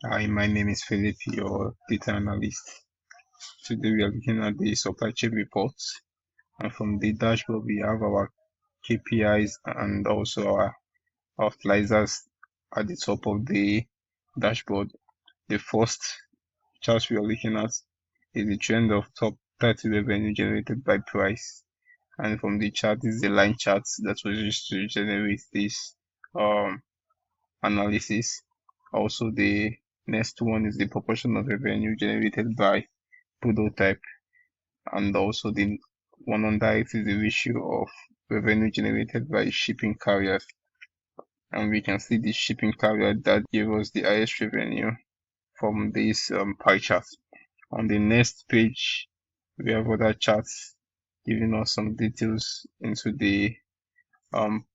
Hi, my name is Philip, your data analyst. Today we are looking at the supply chain reports, and from the dashboard we have our KPIs and also our fertilizers at the top of the dashboard. The first chart we are looking at is the trend of top 30 revenue generated by price, and from the chart is the line chart that was used to generate this analysis. Also, the next one is the proportion of revenue generated by product type, and also the one under it is the ratio of revenue generated by shipping carriers. And we can see the shipping carrier that gave us the highest revenue from this pie chart. On the next page, we have other charts giving us some details into the um,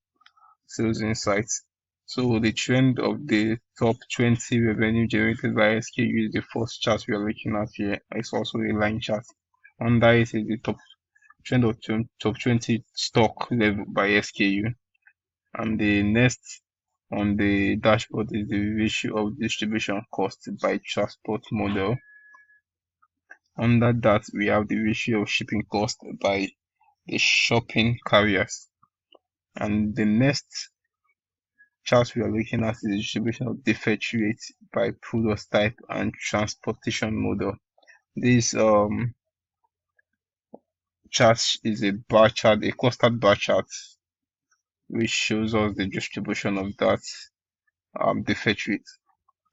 sales insights. So the trend of the top 20 revenue generated by SKU is the first chart we are looking at here. It's also a line chart. Under it is the trend of top 20 stock level by SKU. And the next on the dashboard is the ratio of distribution cost by transport model. Under that, we have the ratio of shipping cost by the shopping carriers. And the next chart we are looking at is the distribution of defect rate by product type and transportation model. This chart is a bar chart, a clustered bar chart, which shows us the distribution of that defect rate.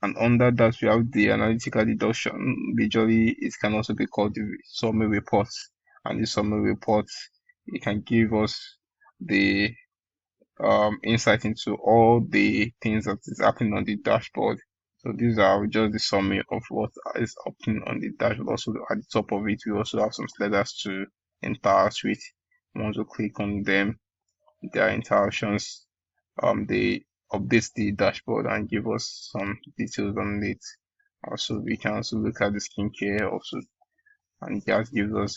And under that, we have the analytical deduction. Majorly, it can also be called the summary report. And the summary report, it can give us the insight into all the things that is happening on the dashboard. So these are just the summary of what is happening on the dashboard. Also at the top of it, we also have some sliders to interact with. Once we click on them, their interactions, they update the dashboard and give us some details on it. Also, we can also look at the skincare also, and that gives us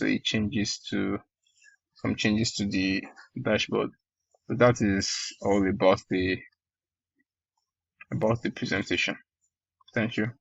some changes to the dashboard. So that is all about the presentation. Thank you.